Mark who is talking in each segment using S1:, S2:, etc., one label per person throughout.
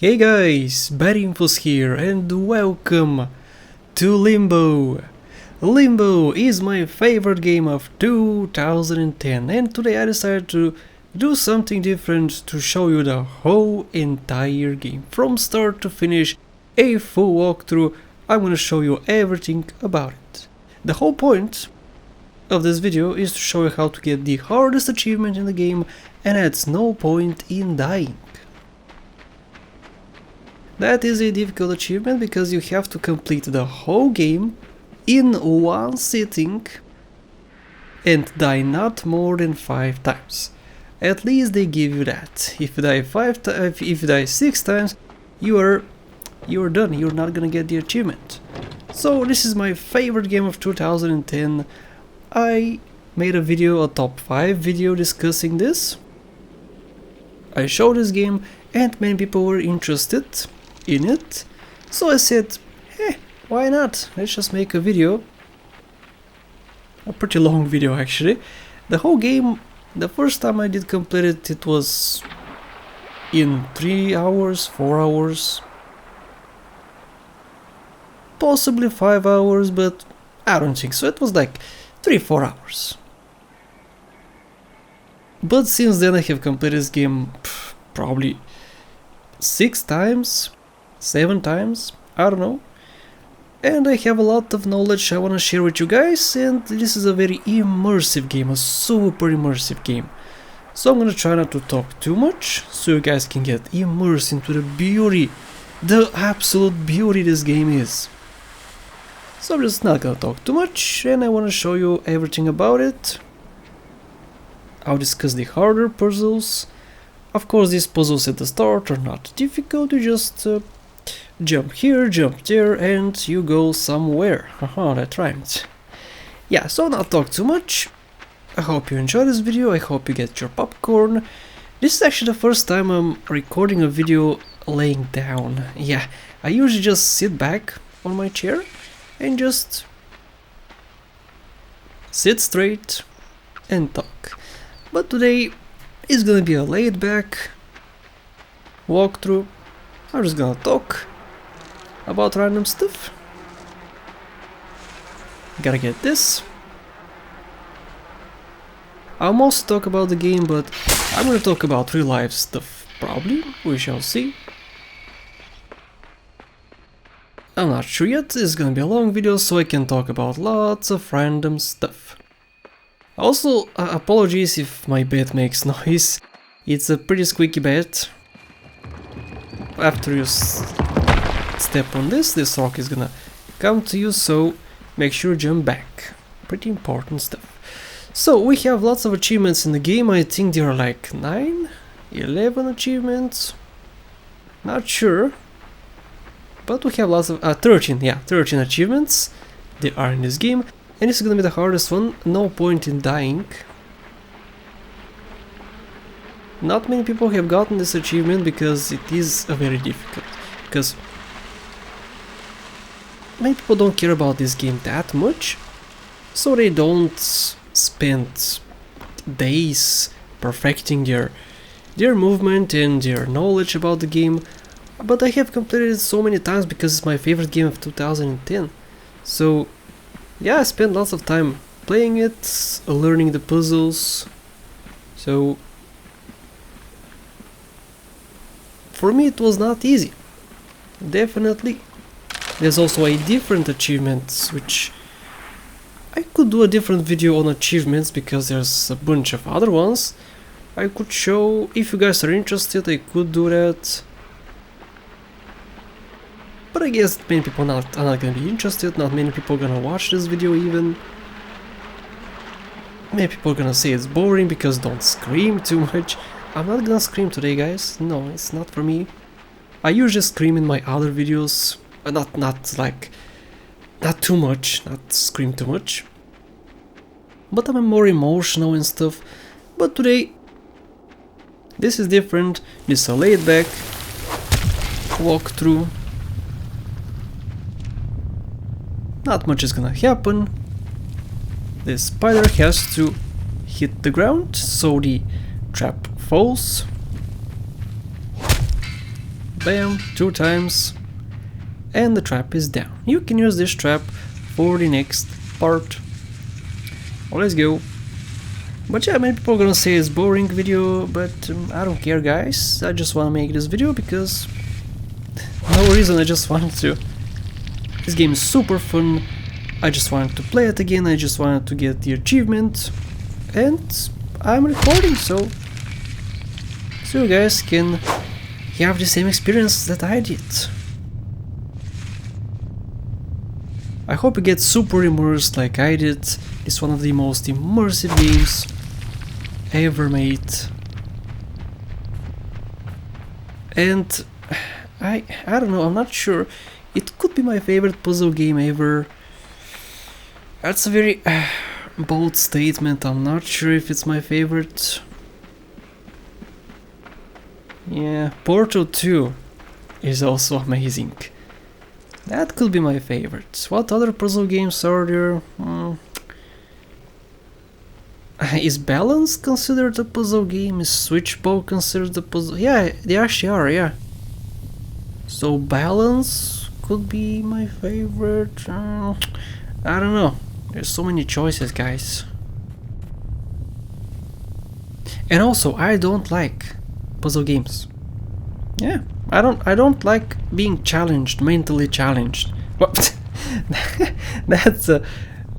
S1: Hey guys, Infos here and welcome to Limbo! Limbo is my favorite game of 2010 and today I decided to do something different to show you the whole entire game. From start to finish, a full walkthrough. I'm gonna show you everything about it. The whole point of this video is to show you how to get the hardest achievement in the game, and that's no point in dying. That is a difficult achievement because you have to complete the whole game in one sitting and die not more than 5 times. At least they give you that. If you die 6 times, you're done. You're not gonna get the achievement. So this is my favorite game of 2010. I made a video, a top 5 video discussing this. I showed this game and many people were interested in it, so I said, hey, why not? Let's just make a video. A pretty long video actually. The whole game, the first time I did complete it, it was in 3 hours, 4 hours, possibly 5 hours, but I don't think so. It was like 3-4 hours. But since then I have completed this game probably 6 times, 7 times, I don't know. And I have a lot of knowledge I want to share with you guys, and this is a very immersive game, a super immersive game. So I'm gonna try not to talk too much, so you guys can get immersed into the beauty, the absolute beauty this game is. So I'm just not gonna talk too much, and I want to show you everything about it. I'll discuss the harder puzzles. Of course, these puzzles at the start are not difficult, you just jump here, jump there, and you go somewhere. Haha, that rhymed. Yeah, so not talk too much. I hope you enjoy this video, I hope you get your popcorn. This is actually the first time I'm recording a video laying down. Yeah, I usually just sit back on my chair and just sit straight and talk. But today it's gonna be a laid back walkthrough. I'm just gonna talk about random stuff. Gotta get this. I'll mostly talk about the game, but I'm gonna talk about real life stuff, probably. We shall see. I'm not sure yet. It's gonna be a long video, so I can talk about lots of random stuff. Also, apologies if my bed makes noise. It's a pretty squeaky bed. After you step on this rock is gonna come to you, so make sure you jump back. Pretty important stuff. So we have lots of achievements in the game. I think there are like 9, 11 achievements. Not sure. But we have lots of 13 achievements. They are in this game. And this is gonna be the hardest one. No point in dying. Not many people have gotten this achievement because it is very difficult. Because many people don't care about this game that much, so they don't spend days perfecting their movement and their knowledge about the game. But I have completed it so many times because it's my favorite game of 2010. So yeah, I spent lots of time playing it, learning the puzzles. So for me it was not easy. Definitely. There's also a different achievement, which I could do a different video on achievements because there's a bunch of other ones I could show. If you guys are interested, I could do that. But I guess many people are not gonna be interested, not many people are gonna watch this video even. Many people are gonna say it's boring because don't scream too much. I'm not gonna scream today, guys. No, it's not for me. I usually scream in my other videos, but not too much, not scream too much. But I'm more emotional and stuff. But today, this is different. This is a laid back walkthrough. Not much is gonna happen. This spider has to hit the ground, so the trap falls. bam, 2 times, and the trap is down. You can use this trap for the next part. Well, let's go. But yeah, many people are gonna say it's boring video, but I don't care, guys. I just wanna make this video because no reason, I just wanted to. This game is super fun. I just wanted to play it again, I just wanted to get the achievement, and I'm recording, so you guys can have the same experience that I did. I hope you get super immersed like I did. It's one of the most immersive games ever made. And I don't know, I'm not sure. It could be my favorite puzzle game ever. That's a very bold statement. I'm not sure if it's my favorite. Yeah, Portal 2 is also amazing. That could be my favorite. What other puzzle games are there? Is Balance considered a puzzle game? Is Switchball considered a puzzle? Yeah, they actually are, yeah. So Balance could be my favorite. I don't know. There's so many choices, guys. And also, I don't like puzzle games. Yeah, I don't like being challenged, mentally challenged. What? That's a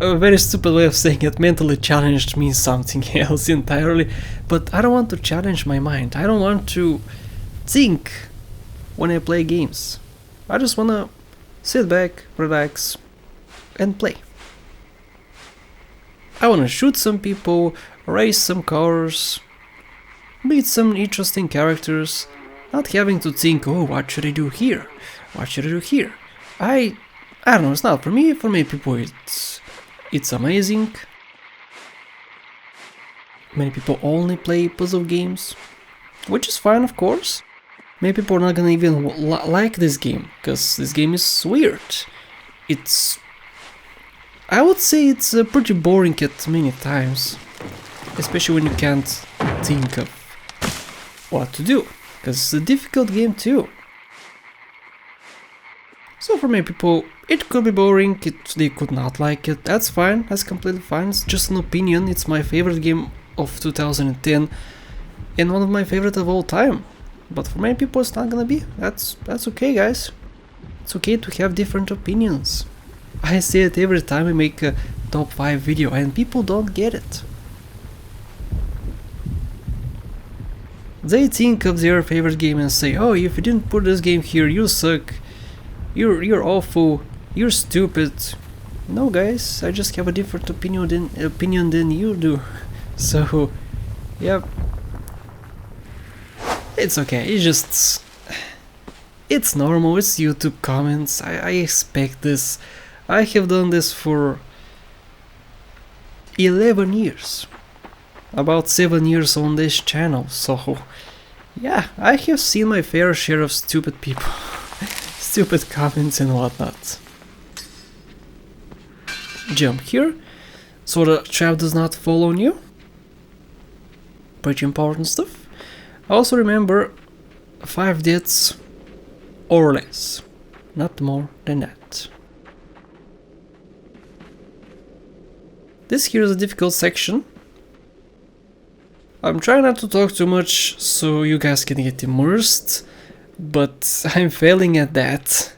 S1: very stupid way of saying it. Mentally challenged means something else entirely. But I don't want to challenge my mind. I don't want to think when I play games. I just wanna sit back, relax, and play. I wanna shoot some people, race some cars, meet some interesting characters, not having to think, oh, what should I do here? What should I do here? I don't know, it's not for me. For many people it's amazing. Many people only play puzzle games, which is fine, of course. Many people are not gonna even like this game, because this game is weird. I would say it's pretty boring at many times, especially when you can't think of what to do, because it's a difficult game too. So for many people it could be boring, they could not like it, that's fine, that's completely fine, it's just an opinion. It's my favorite game of 2010 and one of my favorite of all time, but for many people it's not gonna be. That's okay, guys. It's okay to have different opinions. I say it every time I make a top 5 video and people don't get it. They think of their favorite game and say, oh, if you didn't put this game here, you suck, you're awful, you're stupid. No, guys, I just have a different opinion than you do. So, yeah, it's okay. It's normal. It's YouTube comments. I expect this. I have done this for 11 years. About 7 years on this channel, so yeah, I have seen my fair share of stupid people, stupid comments and whatnot. Jump here, so the trap does not fall on you. Pretty important stuff. Also remember, 5 deaths or less, not more than that. This here is a difficult section. I'm trying not to talk too much so you guys can get immersed, but I'm failing at that.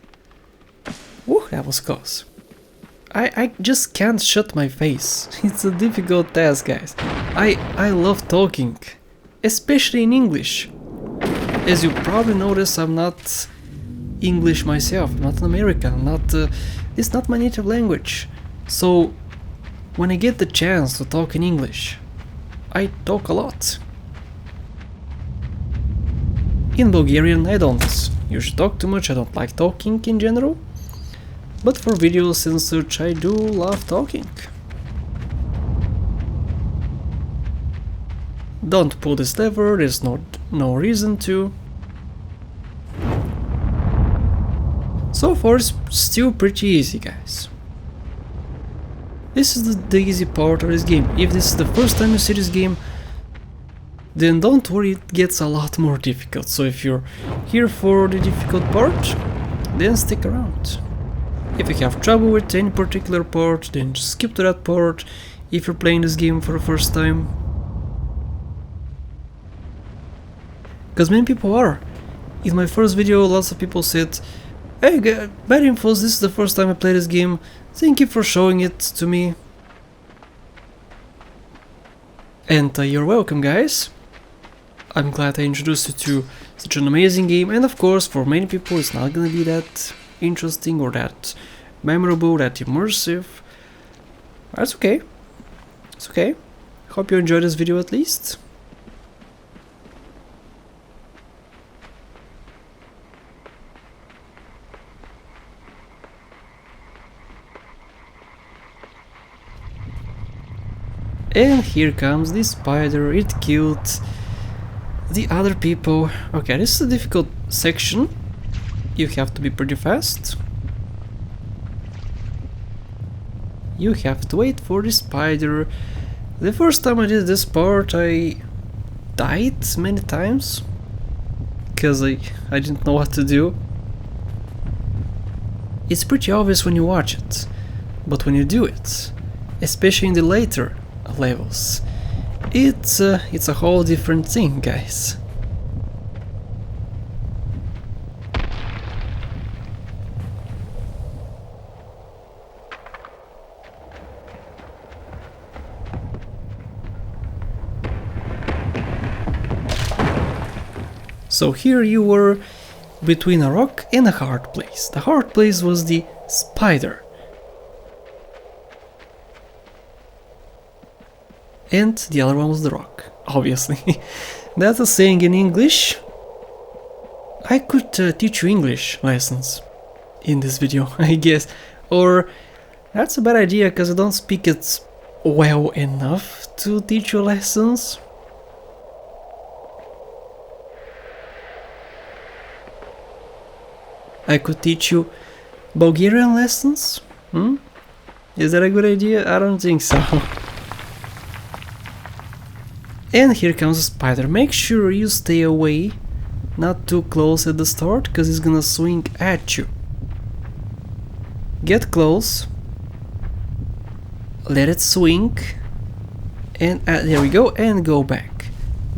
S1: Woo, that was close. I just can't shut my face. It's a difficult task, guys. I love talking, especially in English. As you probably notice, I'm not English myself, I'm not an American, it's not my native language. So when I get the chance to talk in English, I talk a lot. In Bulgarian I don't usually talk too much, I don't like talking in general, but for videos and such I do love talking. Don't pull this lever, there's no reason to. So far it's still pretty easy, guys. This is the easy part of this game. If this is the first time you see this game, then don't worry, it gets a lot more difficult. So if you're here for the difficult part, then stick around. If you have trouble with any particular part, then just skip to that part if you're playing this game for the first time. Because many people are. In my first video, lots of people said, "Hey, bad infos, this is the first time I play this game, thank you for showing it to me." And you're welcome, guys. I'm glad I introduced you to such an amazing game, and of course for many people it's not gonna be that interesting or that memorable, that immersive. That's okay. It's okay. Hope you enjoyed this video at least. And here comes the spider, it killed the other people. Okay, this is a difficult section. You have to be pretty fast. You have to wait for the spider. The first time I did this part I died many times because I didn't know what to do. It's pretty obvious when you watch it, but when you do it, especially in the later levels, it's a whole different thing, guys. So here you were between a rock and a hard place. The hard place was the spider. And the other one was the rock, obviously. That's a saying in English. I could teach you English lessons in this video, I guess. Or that's a bad idea because I don't speak it well enough to teach you lessons. I could teach you Bulgarian lessons? Is that a good idea? I don't think so. And here comes a spider. Make sure you stay away, not too close at the start, because it's gonna swing at you. Get close, let it swing, and there we go, and go back.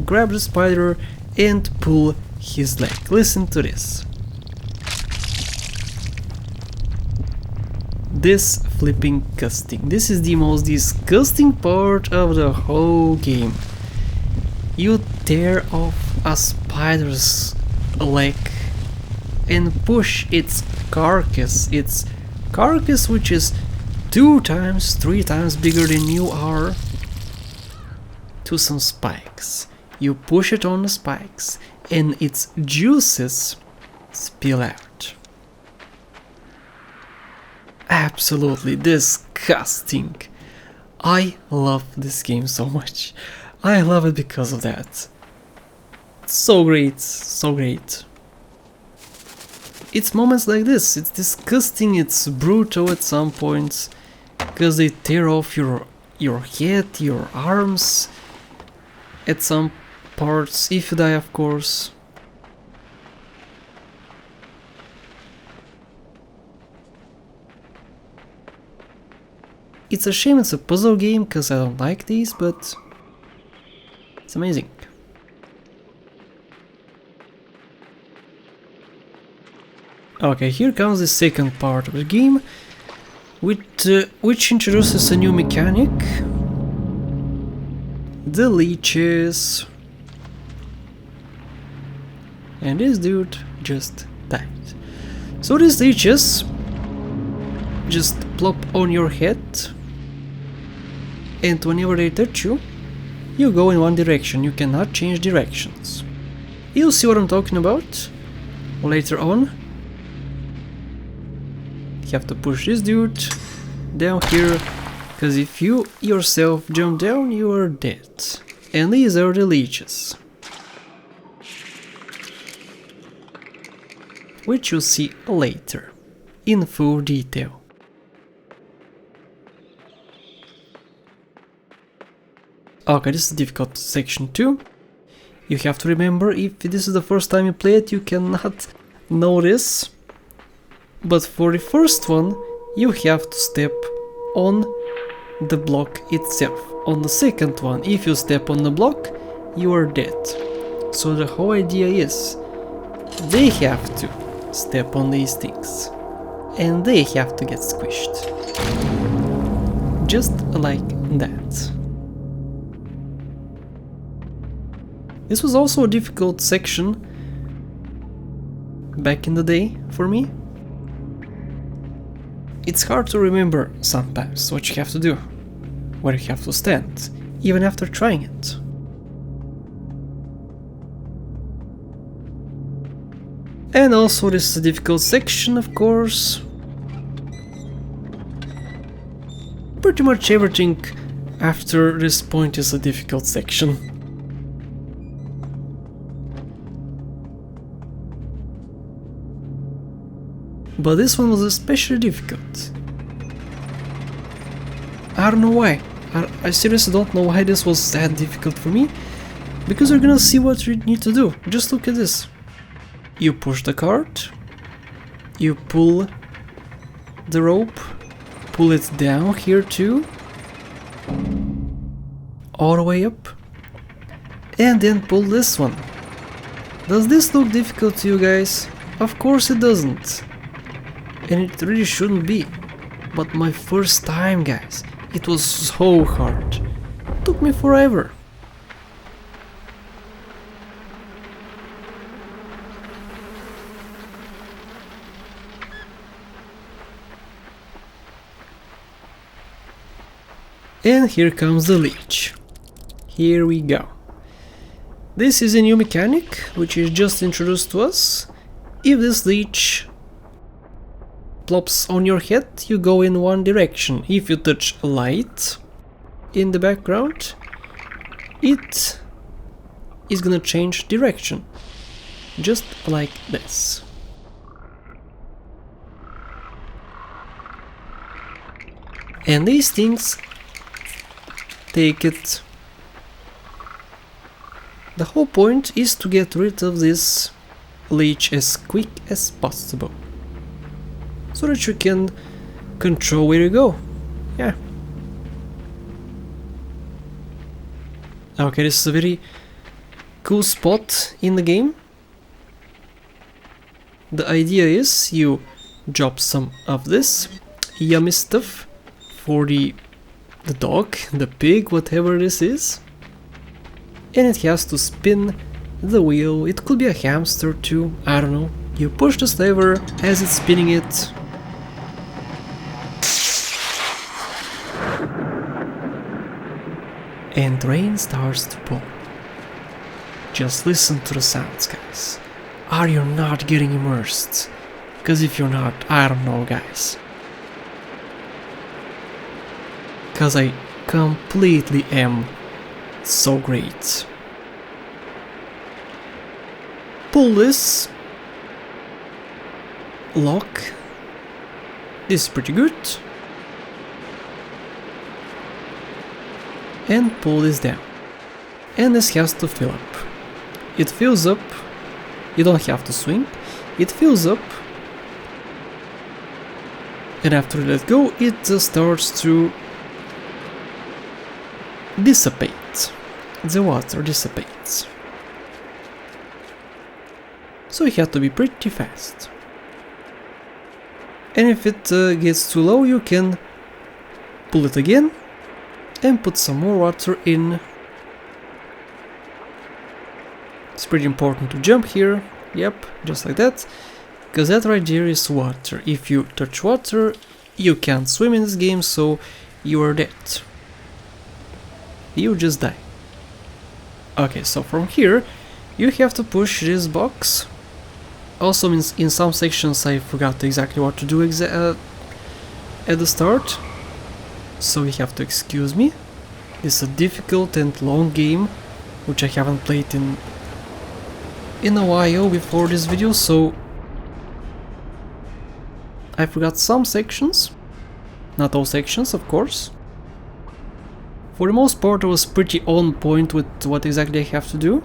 S1: Grab the spider and pull his leg. Listen to this. This flipping disgusting. This is the most disgusting part of the whole game. You tear off a spider's leg and push its carcass which is 2 times, 3 times bigger than you are, to some spikes. You push it on the spikes and its juices spill out. Absolutely disgusting. I love this game so much. I love it because of that. So great, so great. It's moments like this, it's disgusting, it's brutal at some points, because they tear off your head, your arms, at some parts, if you die of course. It's a shame it's a puzzle game, because I don't like these, but it's amazing. Okay, here comes the second part of the game, which introduces a new mechanic. The leeches. And this dude just died. So these leeches just plop on your head, and whenever they touch you, you go in one direction, you cannot change directions. You'll see what I'm talking about later on. You have to push this dude down here, because if you yourself jump down, you are dead. And these are the leeches, which you'll see later, in full detail. Okay, this is a difficult section too. You have to remember, if this is the first time you play it, you cannot know this. But for the first one, you have to step on the block itself. On the second one, if you step on the block, you are dead. So the whole idea is, they have to step on these things. And they have to get squished. Just like that. This was also a difficult section back in the day for me. It's hard to remember sometimes what you have to do, where you have to stand, even after trying it. And also this is a difficult section, of course. Pretty much everything after this point is a difficult section. But this one was especially difficult. I don't know why. I seriously don't know why this was that difficult for me. Because you're gonna see what you need to do. Just look at this. You push the cart. You pull the rope. Pull it down here too. All the way up. And then pull this one. Does this look difficult to you guys? Of course it doesn't. And it really shouldn't be. But my first time, guys, it was so hard. It took me forever. And here comes the leech. Here we go. This is a new mechanic, which is just introduced to us. If this leech plops on your head, you go in one direction. If you touch a light in the background, it is gonna change direction. Just like this. And these things take it. The whole point is to get rid of this leech as quick as possible. So that you can control where you go. Yeah. Okay, this is a very cool spot in the game. The idea is you drop some of this yummy stuff for the dog, the pig, whatever this is. And it has to spin the wheel. It could be a hamster too, I don't know. You push this lever as it's spinning it. And rain starts to pour. Just listen to the sounds, guys. Are you not getting immersed? Because if you're not, I don't know, guys. Because I completely am so great. Pull this. Lock. This is pretty good. And pull this down. And this has to fill up. It fills up. You don't have to swing. It fills up. And after you let go, it starts to dissipate. The water dissipates. So you have to be pretty fast. And if it gets too low, you can pull it again and put some more water in. It's pretty important to jump here. Yep, just like that. Because that right there is water. If you touch water, you can't swim in this game, so you are dead. You just die. Okay, so from here, you have to push this box. Also, in some sections I forgot exactly what to do at the start. So you have to excuse me. It's a difficult and long game, which I haven't played in a while before this video, so I forgot some sections. Not all sections, of course. For the most part I was pretty on point with what exactly I have to do.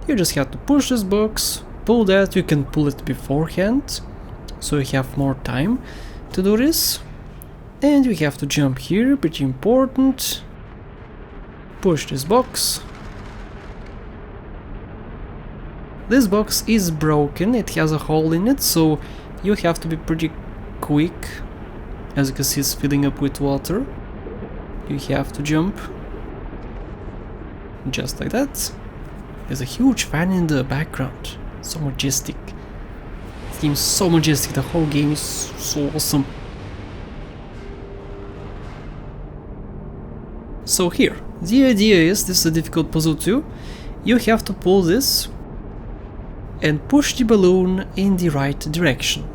S1: You just have to push this box, pull that. You can pull it beforehand, so you have more time to do this. And you have to jump here, pretty important. Push this box. This box is broken, it has a hole in it, so you have to be pretty quick. As you can see, it's filling up with water. You have to jump. Just like that. There's a huge fan in the background. So majestic. This game is so majestic, the whole game is so awesome. So here, the idea is, this is a difficult puzzle too. You have to pull this and push the balloon in the right direction.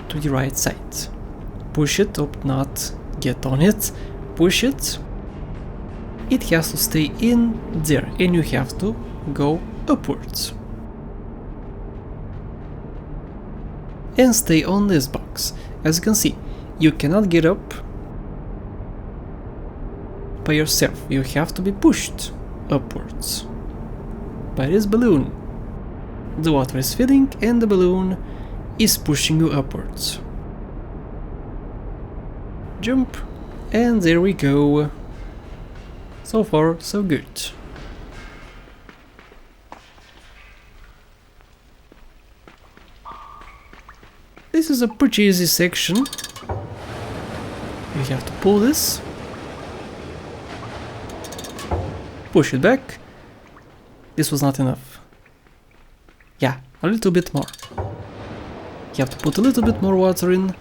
S1: To the right side. Push it up, not get on it. Push it. It has to stay in there and you have to go upwards. And stay on this box. As you can see, you cannot get up by yourself. You have to be pushed upwards by this balloon. The water is filling and the balloon is pushing you upwards. Jump, and there we go. So far, so good. This is a pretty easy section. You have to pull this, push it back. This was not enough. Yeah, a little bit more. You have to put a little bit more water in.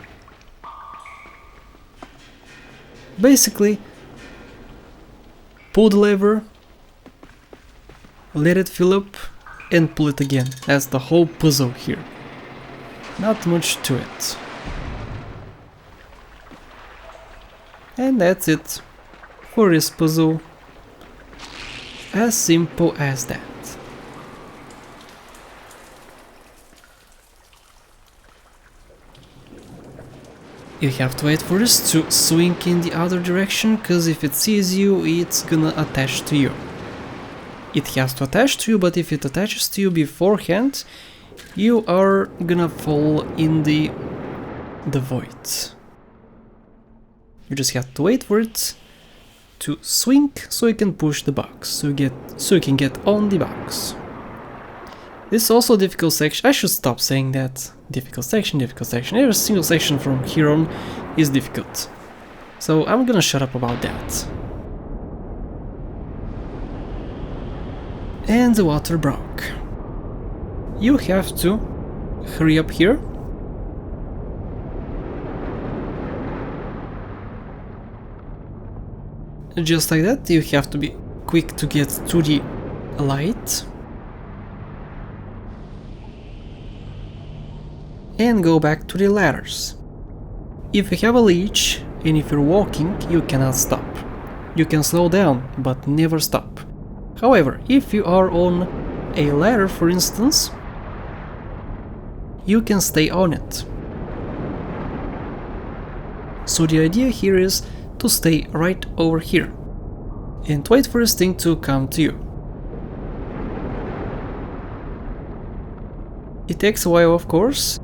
S1: Basically, pull the lever, let it fill up, and pull it again. That's the whole puzzle here. Not much to it. And that's it for this puzzle. As simple as that. You have to wait for this to swing in the other direction, cause if it sees you, it's gonna attach to you. It has to attach to you, but if it attaches to you beforehand, you are gonna fall in the void. You just have to wait for it to swing so you can push the box, so you can get on the box. This is also a difficult section. I should stop saying that. Difficult section, difficult section. Every single section from here on is difficult. So I'm gonna shut up about that. And the water broke. You have to hurry up here. Just like that, you have to be quick to get to the light. And go back to the ladders. If you have a leech and if you're walking, you cannot stop. You can slow down, but never stop. However, if you are on a ladder, for instance, you can stay on it. So the idea here is to stay right over here and wait for this thing to come to you. It takes a while, of course,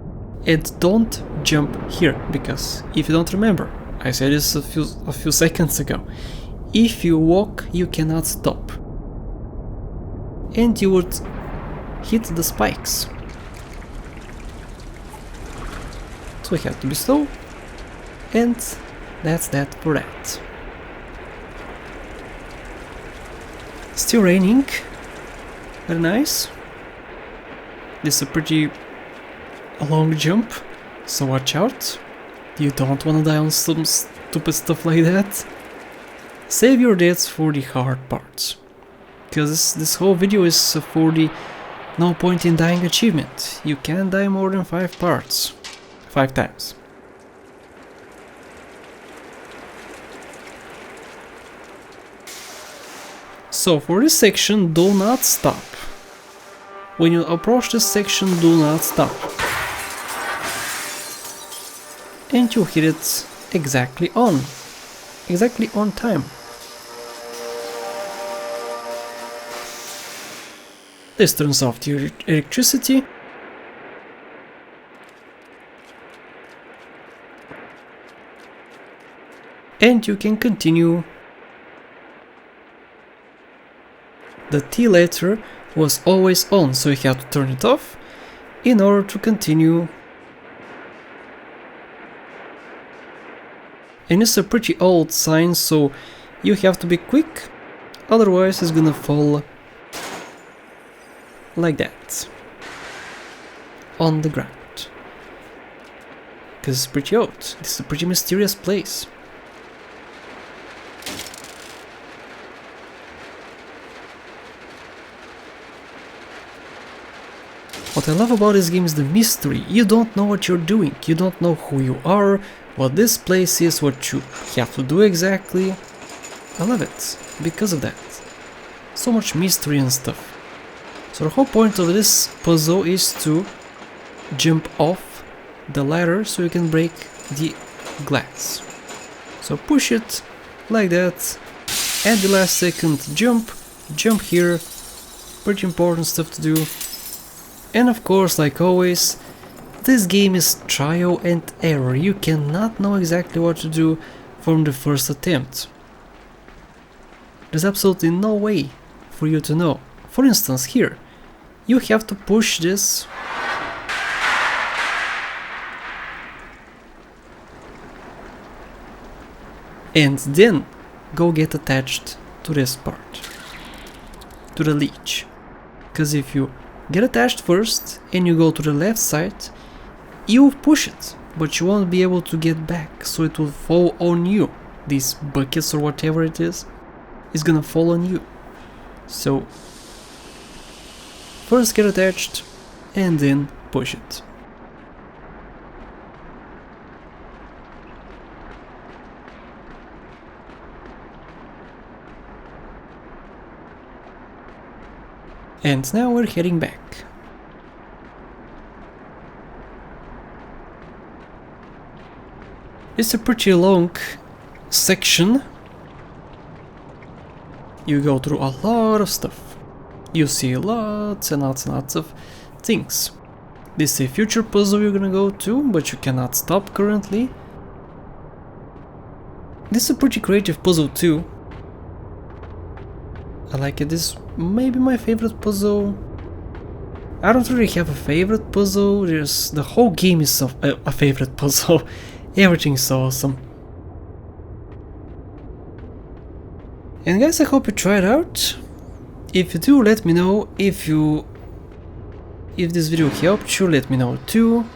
S1: and don't jump here, because if you don't remember, I said this a few seconds ago, if you walk you cannot stop and you would hit the spikes. So we have to be slow, and that's that for that. Still raining, very nice. This is a pretty long jump, so watch out. You don't want to die on some stupid stuff like that. Save your deaths for the hard parts, because this whole video is for the no point in dying achievement. You can't die more than 5 parts. 5 times. So for this section, do not stop. When you approach this section, do not stop. And you hit it exactly on time. This turns off the electricity. And you can continue. The T letter was always on, so you have to turn it off in order to continue. And it's a pretty old sign, so you have to be quick, otherwise it's gonna fall like that on the ground. Because it's pretty old. This is a pretty mysterious place. What I love about this game is the mystery. You don't know what you're doing, you don't know who you are, what this place is, what you have to do exactly. I love it because of that. So much mystery and stuff. So the whole point of this puzzle is to jump off the ladder so you can break the glass. So push it like that, at the last second jump here, pretty important stuff to do. And of course, like always, this game is trial and error. You cannot know exactly what to do from the first attempt. There's absolutely no way for you to know. For instance, here, you have to push this and then go get attached to this part, to the leech. Because if you get attached first and you go to the left side, you push it, but you won't be able to get back, so it will fall on you. These buckets or whatever it is gonna fall on you. So first get attached and then push it. And now we're heading back. It's a pretty long section. You go through a lot of stuff. You see lots and lots and lots of things. This is a future puzzle you're gonna go to, but you cannot stop currently. This is a pretty creative puzzle too. I like it. This may be my favorite puzzle. I don't really have a favorite puzzle. The whole game is a favorite puzzle. Everything's so awesome. And guys, I hope you try it out. If you do, let me know. If this video helped you, let me know too.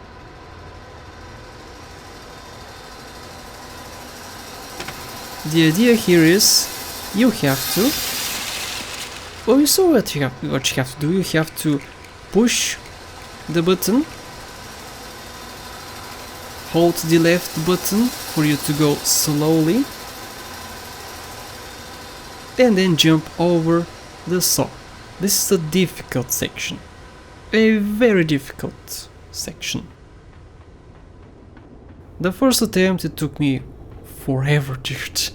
S1: The idea here is you have to. Well, you saw what you have to do. You have to push the button, hold the left button for you to go slowly, and then jump over the saw. This is a difficult section, a very difficult section. The first attempt, it took me forever, dude.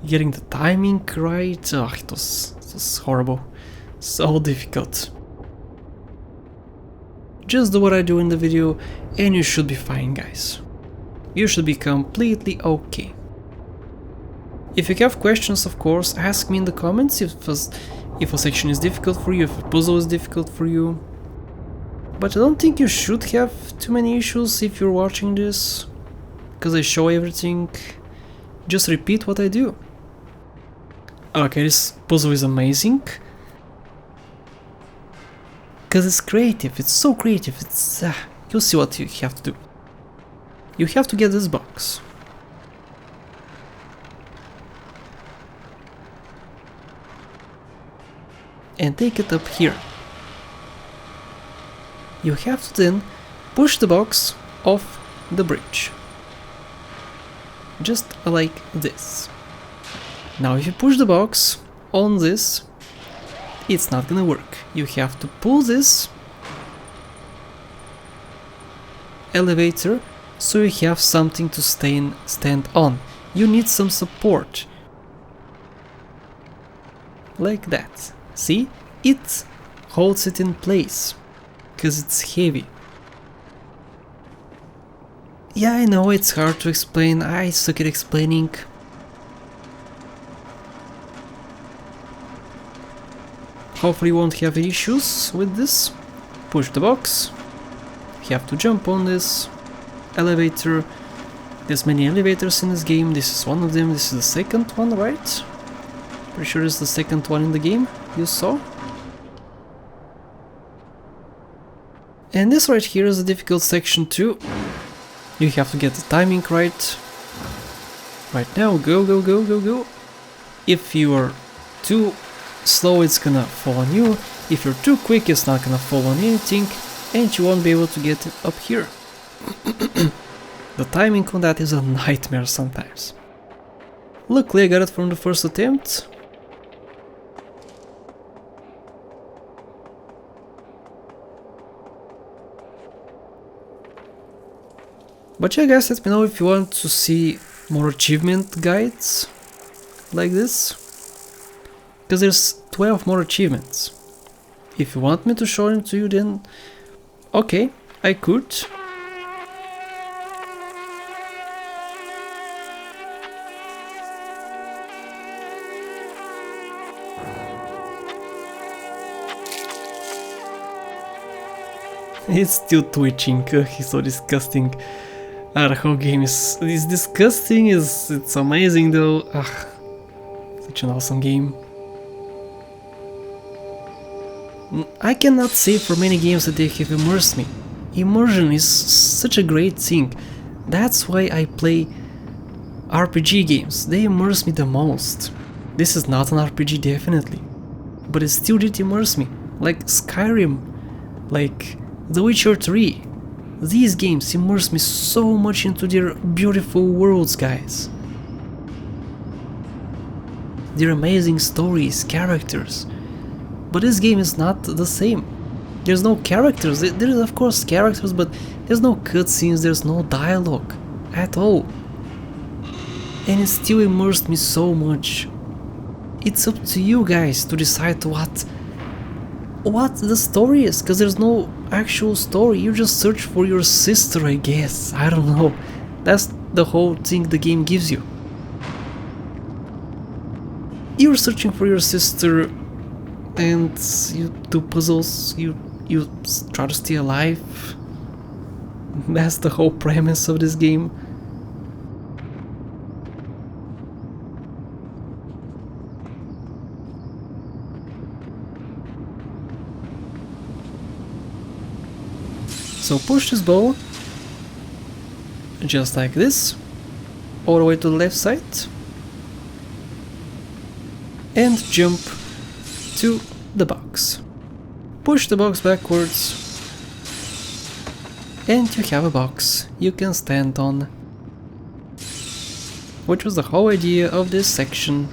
S1: Getting the timing right, it was horrible, so difficult. Just do what I do in the video and you should be fine, guys. You should be completely okay. If you have questions, of course, ask me in the comments if a section is difficult for you, if a puzzle is difficult for you. But I don't think you should have too many issues if you're watching this, because I show everything. Just repeat what I do. Okay, this puzzle is amazing. Because it's creative, it's so creative, you'll see what you have to do. You have to get this box. And take it up here. You have to then push the box off the bridge. Just like this. Now if you push the box on this, it's not gonna work. You have to pull this elevator so you have something to stand on. You need some support. Like that. See? It holds it in place, cause it's heavy. Yeah, I know it's hard to explain, I suck at explaining. Hopefully you won't have issues with this. Push the box. You have to jump on this elevator. There's many elevators in this game. This is one of them. This is the second one, right? Pretty sure it's the second one in the game you saw. And this right here is a difficult section too. You have to get the timing right. Right now, go, go, go, go, go. If you are too slow, it's gonna fall on you. If you're too quick, it's not gonna fall on anything, and you won't be able to get it up here. The timing on that is a nightmare sometimes. Luckily, I got it from the first attempt. But yeah, guys, let me know if you want to see more achievement guides like this. Because there's 12 more achievements. If you want me to show them to you, then okay, I could. It's still twitching, he's so disgusting. The whole game is disgusting, it's amazing though. Such an awesome game. I cannot say for many games that they have immersed me. Immersion is such a great thing. That's why I play RPG games. They immerse me the most. This is not an RPG, definitely, but it still did immerse me. Like Skyrim, like The Witcher 3. These games immerse me so much into their beautiful worlds, guys. Their amazing stories, characters. But this game is not the same. There's no characters. There is of course characters, but there's no cutscenes, there's no dialogue at all. And it still immersed me so much. It's up to you guys to decide what the story is, because there's no actual story. You just search for your sister, I guess. I don't know. That's the whole thing the game gives you. You're searching for your sister and you do puzzles, you try to stay alive. That's the whole premise of this game. So push this ball, just like this, all the way to the left side, and jump to the box. Push the box backwards, and you have a box you can stand on. Which was the whole idea of this section,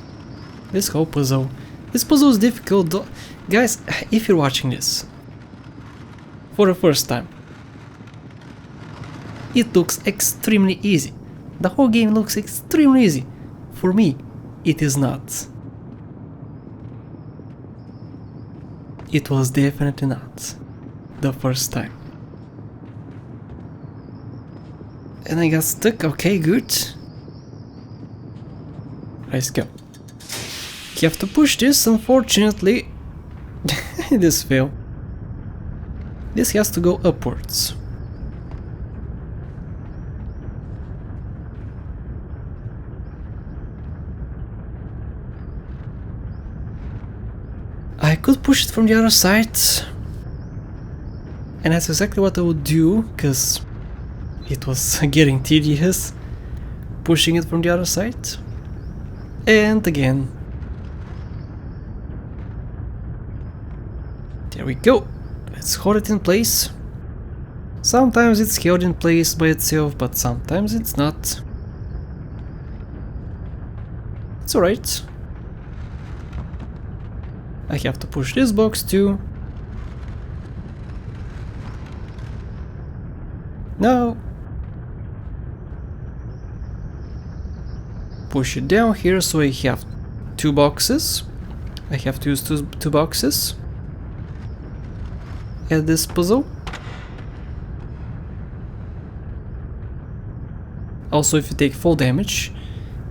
S1: this whole puzzle. This puzzle is difficult, guys. If you're watching this for the first time, it looks extremely easy. The whole game looks extremely easy. For me, it is not. It was definitely not the first time. And I got stuck. Okay, good. Let's go. You have to push this, unfortunately. This failed. This has to go upwards. I could push it from the other side, and that's exactly what I would do, because it was getting tedious pushing it from the other side. And again, there we go. Let's hold it in place. Sometimes it's held in place by itself, but sometimes it's not. It's alright. I have to push this box too. Now push it down here, so I have two boxes. I have to use two boxes. at this puzzle. Also, if you take fall damage,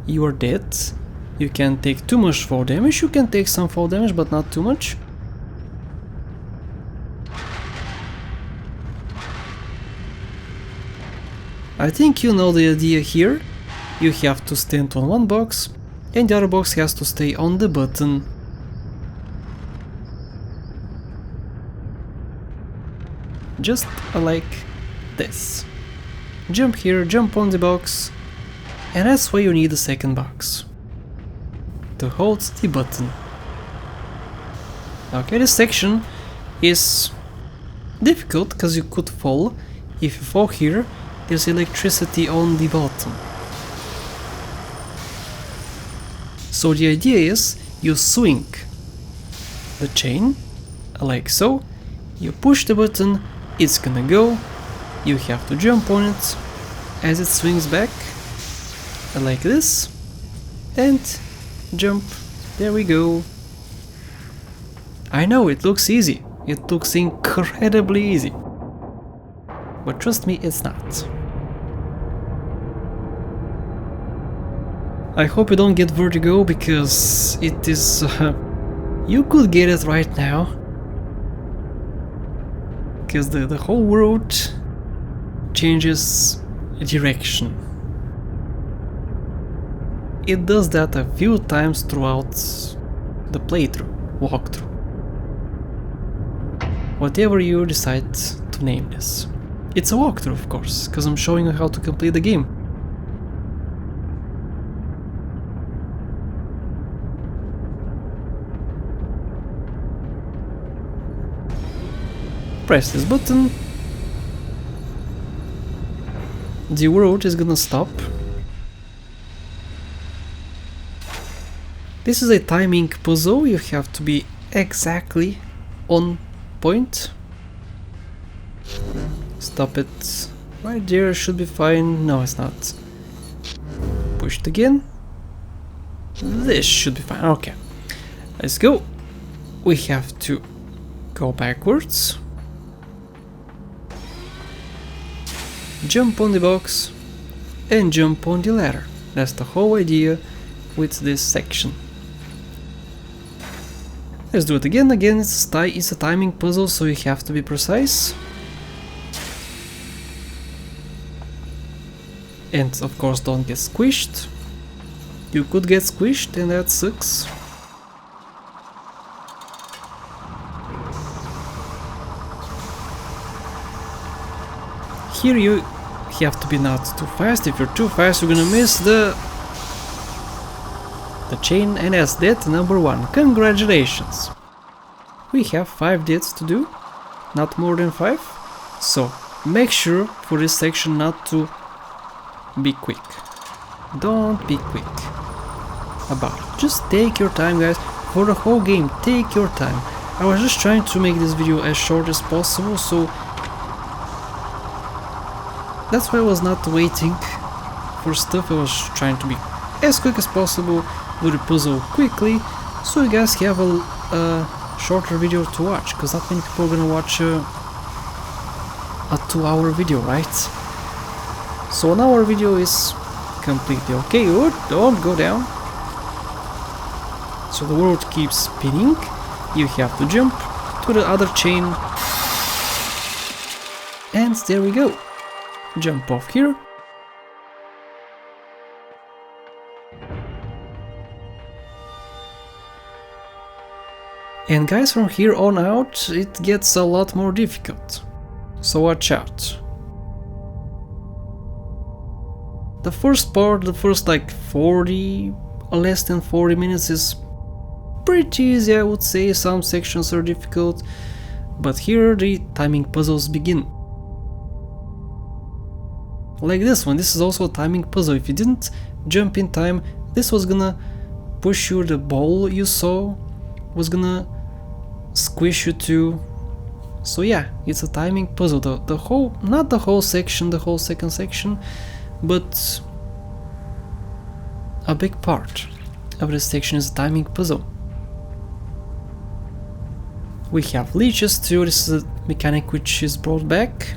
S1: you are dead. You can take too much fall damage, you can take some fall damage, but not too much. I think you know the idea here. You have to stand on one box, and the other box has to stay on the button. Just like this. Jump here, jump on the box, and that's why you need the second box. To hold the button. Okay, this section is difficult because you could fall. If you fall here, there's electricity on the bottom. So the idea is you swing the chain like so, you push the button, it's gonna go, you have to jump on it as it swings back like this, and jump. There we go. I know it looks easy, it looks incredibly easy, but trust me, it's not. I hope you don't get vertigo, because it is... you could get it right now, because the whole world changes direction. It does that a few times throughout the playthrough, walkthrough. Whatever you decide to name this. It's a walkthrough, of course, because I'm showing you how to complete the game. Press this button. The world is gonna stop. This is a timing puzzle, you have to be exactly on point. Stop it right there, should be fine. No, it's not. Push it again. This should be fine. Okay, let's go. We have to go backwards. Jump on the box and jump on the ladder. That's the whole idea with this section. Let's do it again. Again, it's a timing puzzle, so you have to be precise. And of course, don't get squished. You could get squished, and that sucks. Here you have to be not too fast. If you're too fast, you're gonna miss the chain, and that's death number 1. Congratulations! We have 5 deaths to do, not more than 5. So make sure for this section not to be quick. Don't be quick about it. Just take your time, guys. For the whole game, take your time. I was just trying to make this video as short as possible, so that's why I was not waiting for stuff. I was trying to be as quick as possible, do the puzzle quickly, so you guys have a shorter video to watch, because not many people are gonna watch a 2-hour video, right? So an hour video is completely okay. Don't go down. So the world keeps spinning, you have to jump to the other chain, and there we go. Jump off here. And guys, from here on out it gets a lot more difficult, so watch out. The first part, the first like 40 or less than 40 minutes is pretty easy, I would say. Some sections are difficult, but here the timing puzzles begin. Like this one, this is also a timing puzzle. If you didn't jump in time, this was gonna push you, the ball you saw was gonna squish you too. So yeah, it's a timing puzzle. The whole, not the whole section, the whole second section, but a big part of this section is a timing puzzle. We have leeches too, this is a mechanic which is brought back.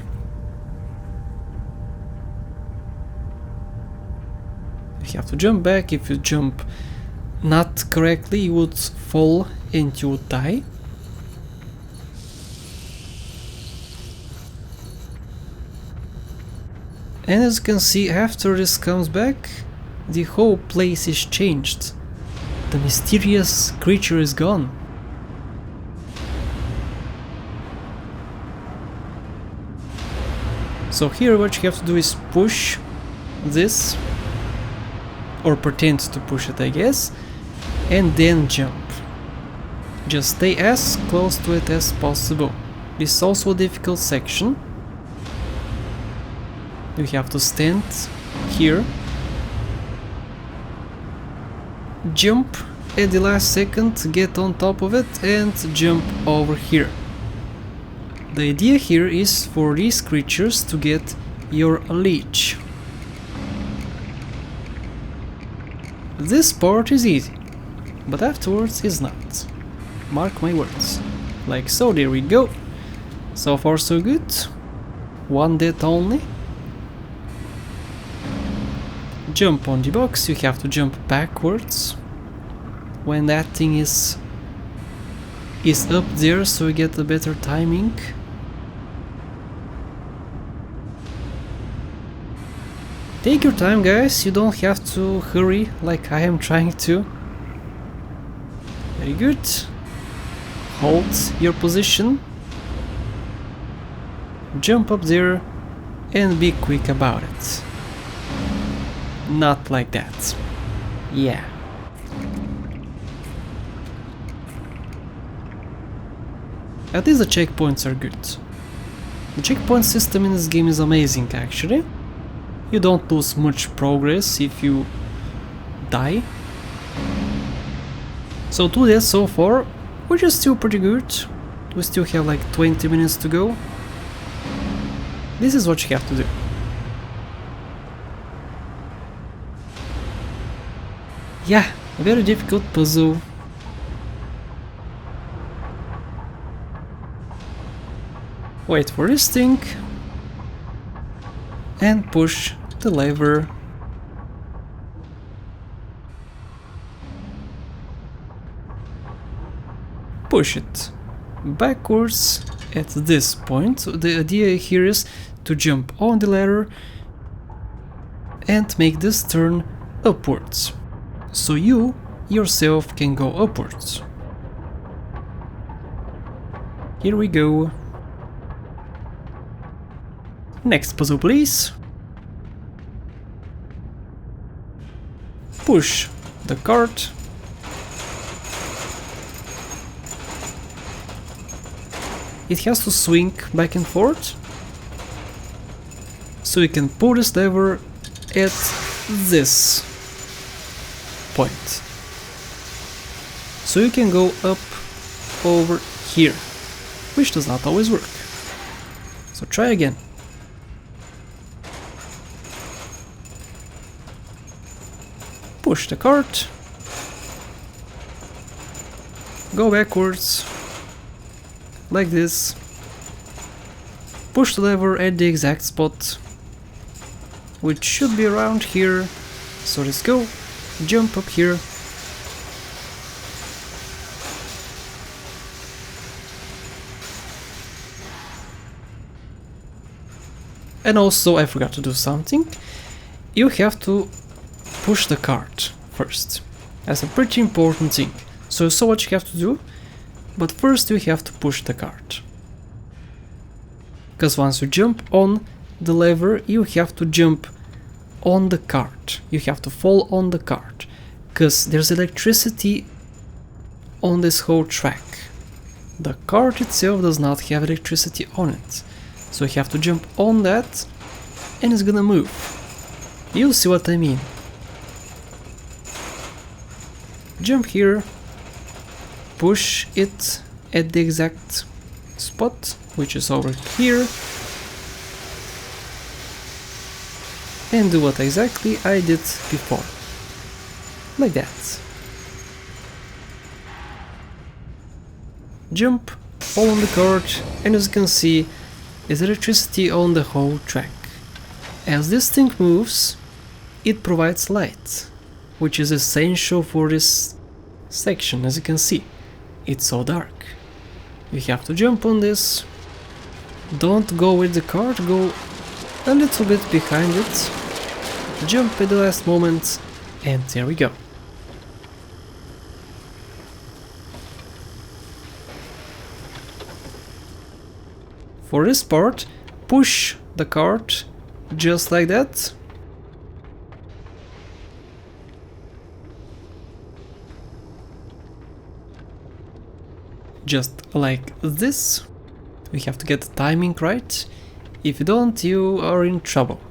S1: You have to jump back. If you jump not correctly, you would fall and you would die. And as you can see, after this comes back, the whole place is changed. The mysterious creature is gone. So here what you have to do is push this, or pretend to push it, I guess, and then jump. Just stay as close to it as possible. This is also a difficult section. You have to stand here, jump at the last second, get on top of it and jump over here. The idea here is for these creatures to get your leech. This part is easy, but afterwards is not. Mark my words. Like so, there we go. So far so good. One death only. Jump on the box, you have to jump backwards when that thing is up there, so you get a better timing. Take your time, guys, you don't have to hurry like I am trying to. Very good. Hold your position. Jump up there and be quick about it. Not like that. Yeah. At least the checkpoints are good. The checkpoint system in this game is amazing, actually. You don't lose much progress if you die. So 2 deaths so far, which is still pretty good. We still have like 20 minutes to go. This is what you have to do. Yeah, a very difficult puzzle. Wait for this thing and push the lever. Push it backwards at this point. So the idea here is to jump on the ladder and make this turn upwards, so you yourself can go upwards. Here we go. Next puzzle, please. Push the cart. It has to swing back and forth, so you can pull this lever at this point. So you can go up over here, which does not always work. So try again. Push the cart, go backwards, like this, push the lever at the exact spot, which should be around here, so let's go, jump up here, and also I forgot to do something. You have to push the cart first. That's a pretty important thing. So you saw what you have to do, but first you have to push the cart. Because once you jump on the lever, you have to jump on the cart. You have to fall on the cart. Because there's electricity on this whole track. The cart itself does not have electricity on it. So you have to jump on that and it's gonna move. You'll see what I mean. Jump here, push it at the exact spot, which is over here, and do what exactly I did before, like that. Jump, follow the cart, and as you can see, there's electricity on the whole track. As this thing moves, it provides light, which is essential for this section. As you can see, it's so dark. You have to jump on this. Don't go with the cart, go a little bit behind it. Jump at the last moment, and there we go. For this part, push the cart just like that. Just like this. We have to get the timing right. If you don't, you are in trouble.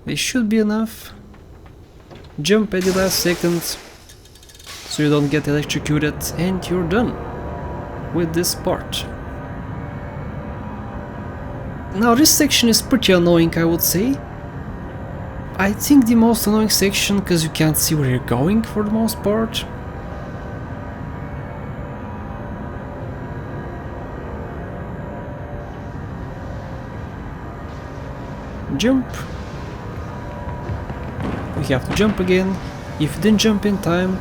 S1: This should be enough. Jump at the last second so you don't get electrocuted, and you're done with this part. Now this section is pretty annoying, I would say. I think the most annoying section because you can't see where you're going for the most part. Jump. We have to jump again. If you didn't jump in time,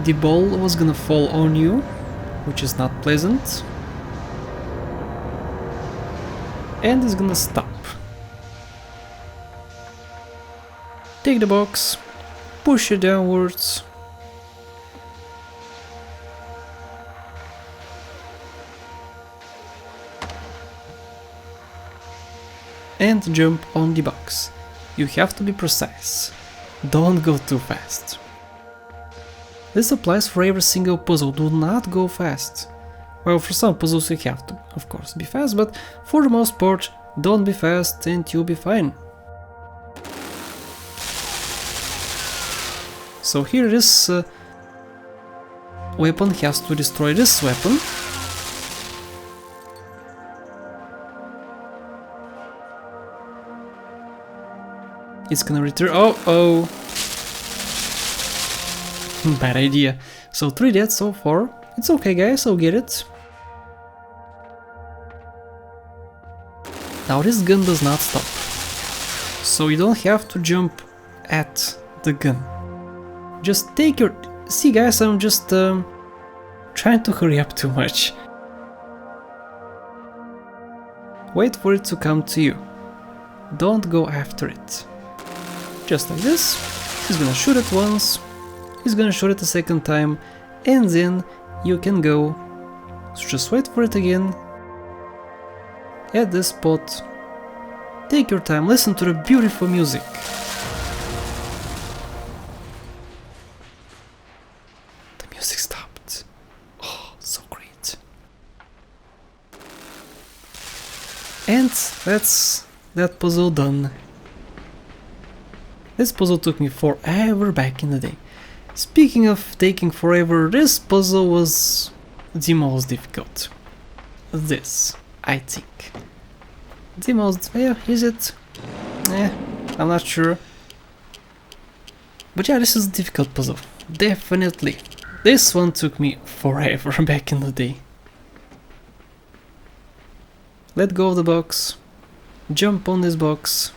S1: the ball was gonna fall on you, which is not pleasant. And it's gonna stop. Take the box, push it downwards. And jump on the box. You have to be precise. Don't go too fast. This applies for every single puzzle, do not go fast. Well, for some puzzles you have to, of course, be fast, but for the most part, don't be fast and you'll be fine. So here this weapon has to destroy this weapon. It's gonna return. Oh! Bad idea. So 3 deaths so far. It's okay, guys, I'll get it. Now this gun does not stop, so you don't have to jump at the gun. Just take your... See guys, I'm just trying to hurry up too much. Wait for it to come to you. Don't go after it. Just like this. He's gonna shoot it once, he's gonna shoot it a second time, and then you can go. So just wait for it again. At this spot, take your time, listen to the beautiful music. The music stopped. Oh, so great. And that's that puzzle done. This puzzle took me forever back in the day. Speaking of taking forever, this puzzle was the most difficult. This, I think. The most... yeah, is it? I'm not sure. But yeah, this is a difficult puzzle. Definitely. This one took me forever back in the day. Let go of the box. Jump on this box.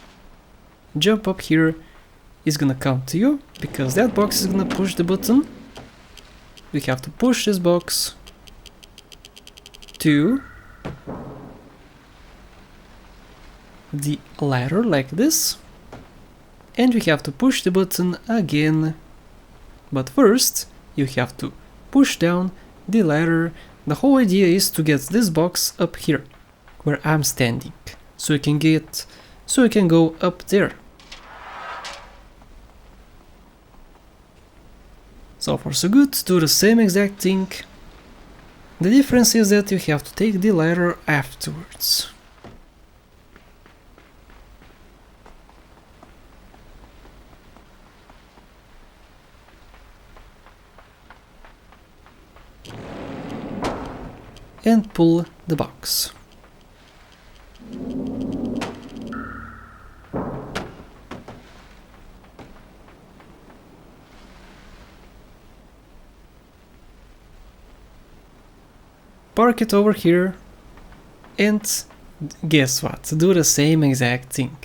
S1: Jump up here. It's gonna come to you, because that box is gonna push the button. We have to push this box to the ladder like this, and we have to push the button again. But first you have to push down the ladder. The whole idea is to get this box up here where I'm standing, so you can go up there. So far so good, do the same exact thing. The difference is that you have to take the ladder afterwards. And pull the box. park it over here, and guess what? Do the same exact thing.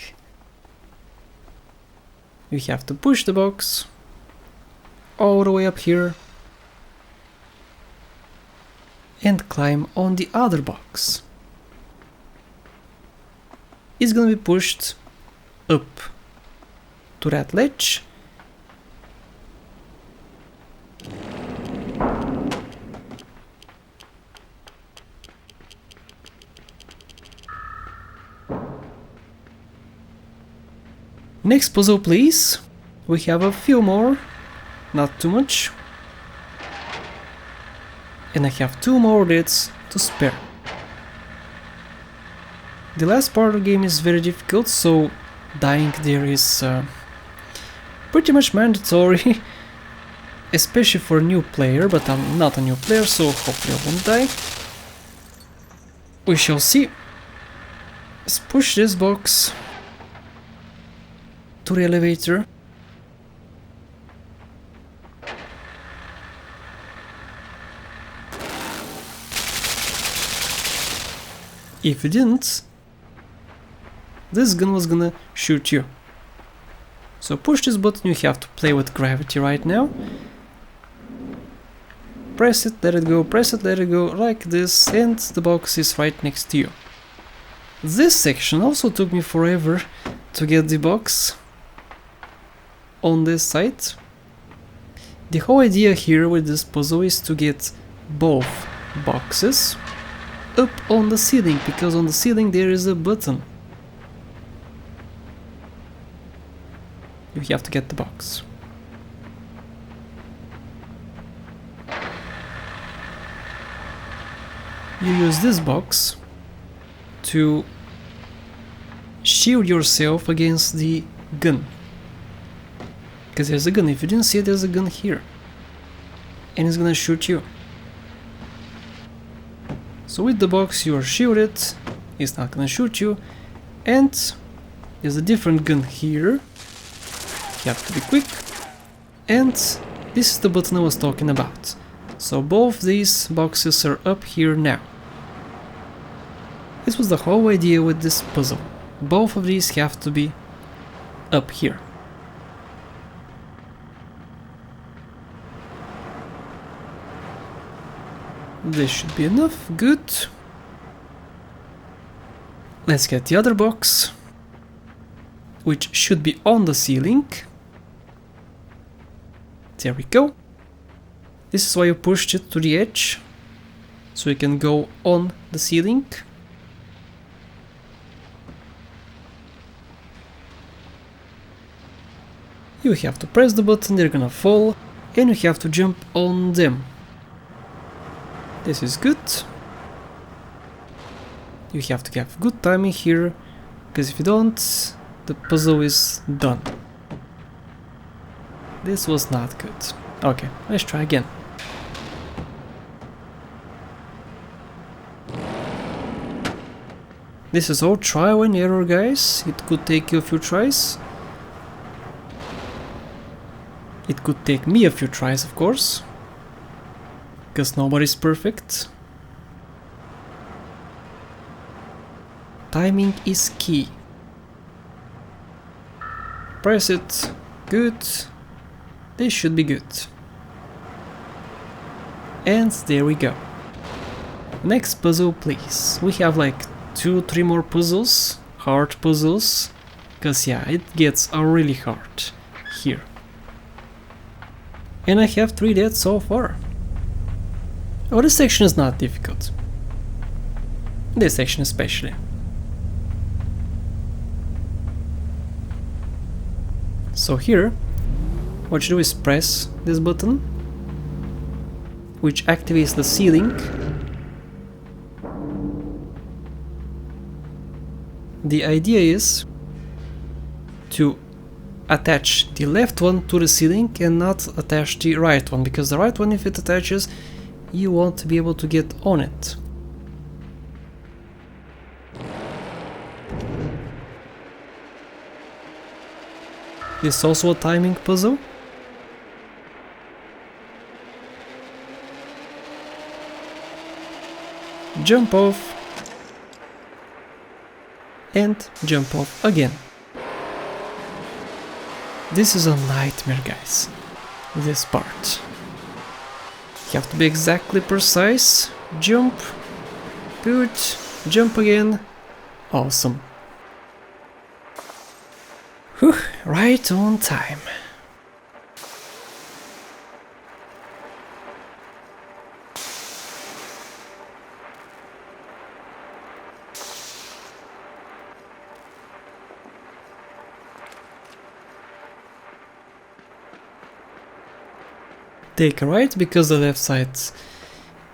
S1: You have to push the box all the way up here and climb on the other box. It's gonna be pushed up to that ledge. Next puzzle, please. We have a few more, not too much. And I have 2 more lids to spare. The last part of the game is very difficult, so dying there is pretty much mandatory, especially for a new player, but I'm not a new player, so hopefully I won't die. We shall see. Let's push this box to the elevator. If you didn't, this gun was gonna shoot you. So push this button, you have to play with gravity right now. Press it, let it go, press it, let it go, like this, and the box is right next to you. This section also took me forever to get the box on this side. The whole idea here with this puzzle is to get both boxes up on the ceiling, because on the ceiling there is a button. You have to get the box. You use this box to shield yourself against the gun. Because there's a gun, if you didn't see it, there's a gun here. And it's gonna shoot you. So with the box you are shielded, it's not gonna shoot you. And there's a different gun here. You have to be quick. And this is the button I was talking about. So both these boxes are up here now. This was the whole idea with this puzzle. Both of these have to be up here. This should be enough, good. Let's get the other box, which should be on the ceiling. There we go. This is why you pushed it to the edge, so you can go on the ceiling. You have to press the button, they're gonna fall, and you have to jump on them. This is good. You have to have good timing here, because if you don't, the puzzle is done. This was not good. Okay, let's try again. This is all trial and error, guys. It could take you a few tries. It could take me a few tries, of course, because nobody's perfect. Timing is key. Press it. Good. This should be good. And there we go. Next puzzle, please. We have like 2-3 more puzzles. Hard puzzles. Because yeah, it gets really hard here. And I have 3 dead so far. Oh, this section is not difficult. This section especially. So here, what you do is press this button, which activates the ceiling. The idea is to attach the left one to the ceiling and not attach the right one, because the right one, if it attaches, you won't be able to get on it. This is also a timing puzzle. jump off, and jump off again. This is a nightmare, guys, this part. You have to be exactly precise. Jump, good, jump again, awesome. Whew, right on time. Take a right, because the left side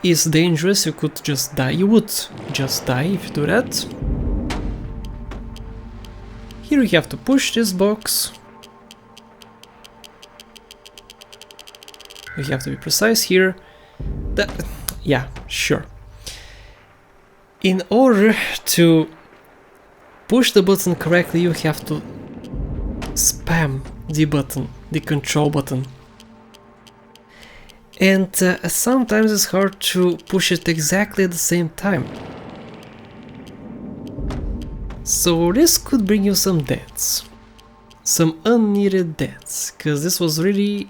S1: is dangerous. You could just die. You would just die if you do that. Here you have to push this box. You have to be precise here. Yeah, sure. In order to push the button correctly, you have to spam the button, the control button. And sometimes it's hard to push it exactly at the same time. So this could bring you some deaths. Some unneeded deaths, because this was really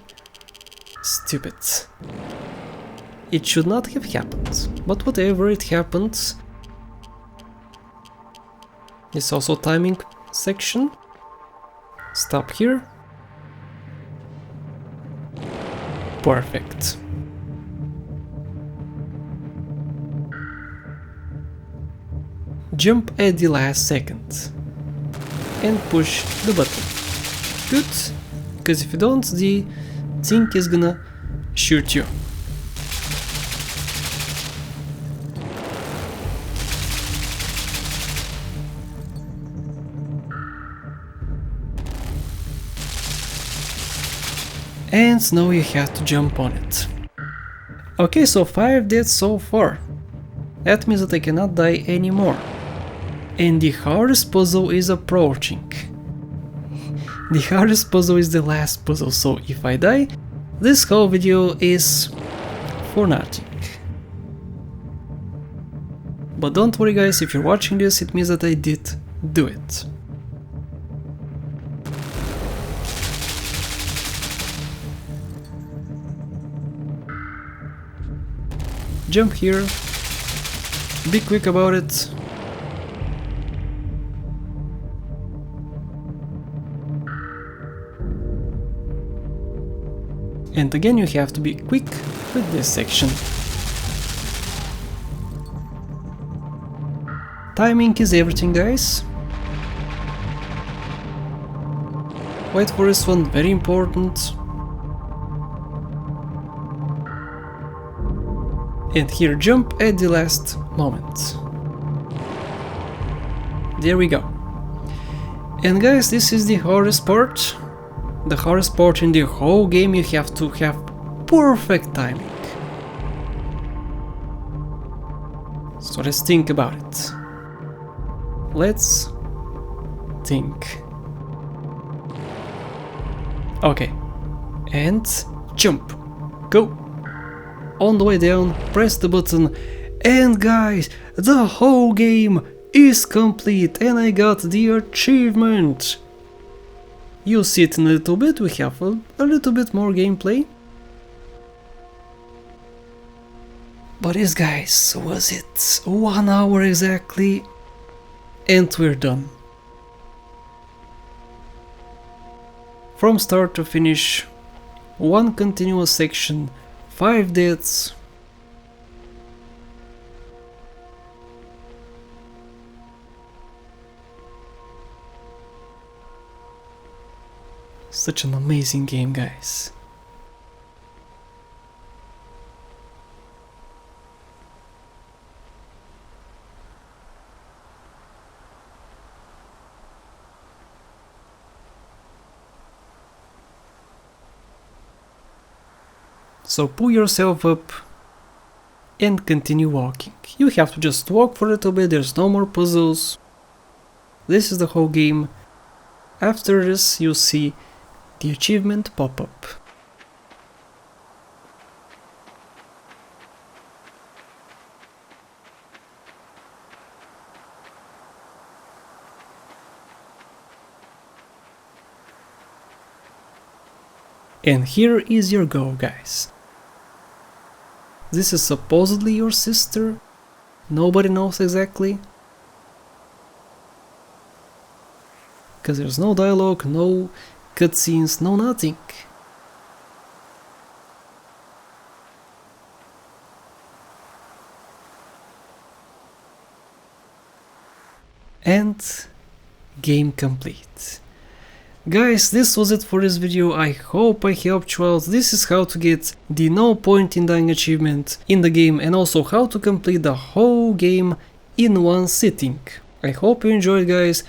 S1: stupid. It should not have happened, but whatever, it happened. There's also timing section. Stop here. Perfect. Jump at the last second and push the button. Good, because if you don't, the thing is gonna shoot you. And now you have to jump on it. Okay, so 5 deaths so far. That means that I cannot die anymore. And the hardest puzzle is approaching. The hardest puzzle is the last puzzle, so if I die, this whole video is for nothing. But don't worry guys, if you're watching this, it means that I did do it. Jump here, be quick about it. And again you have to be quick with this section. Timing is everything guys. Wait for this one, very important. And here jump at the last moment. There we go. And guys, this is the hardest part. The hardest part in the whole game. You have to have perfect timing. So let's think about it. Let's think. Okay. And jump. Go. On the way down, press the button, and guys, the whole game is complete and I got the achievement! You'll see it in a little bit, we have a little bit more gameplay. But yes guys, was it 1 hour exactly? And we're done. From start to finish, one continuous section, 5 deaths. Such an amazing game, guys. So pull yourself up and continue walking. You have to just walk for a little bit, there's no more puzzles. This is the whole game. After this you see the achievement pop-up. And here is your go, guys. This is supposedly your sister. Nobody knows exactly. Because there's no dialogue, no cutscenes, no nothing. And game complete. Guys, this was it for this video. I hope I helped you out. This is how to get the no point in dying achievement in the game, and also how to complete the whole game in one sitting. I hope you enjoyed, guys.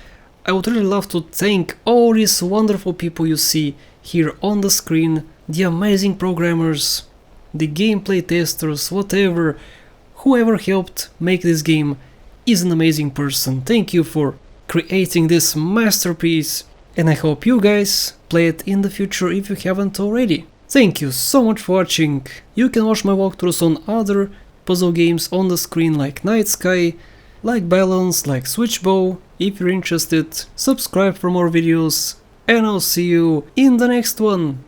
S1: I would really love to thank all these wonderful people you see here on the screen, the amazing programmers, the gameplay testers, whatever, whoever helped make this game is an amazing person. Thank you for creating this masterpiece, and I hope you guys play it in the future if you haven't already. Thank you so much for watching. You can watch my walkthroughs on other puzzle games on the screen like Night Sky, like Balance, like Switchbow. If you're interested, subscribe for more videos, and I'll see you in the next one.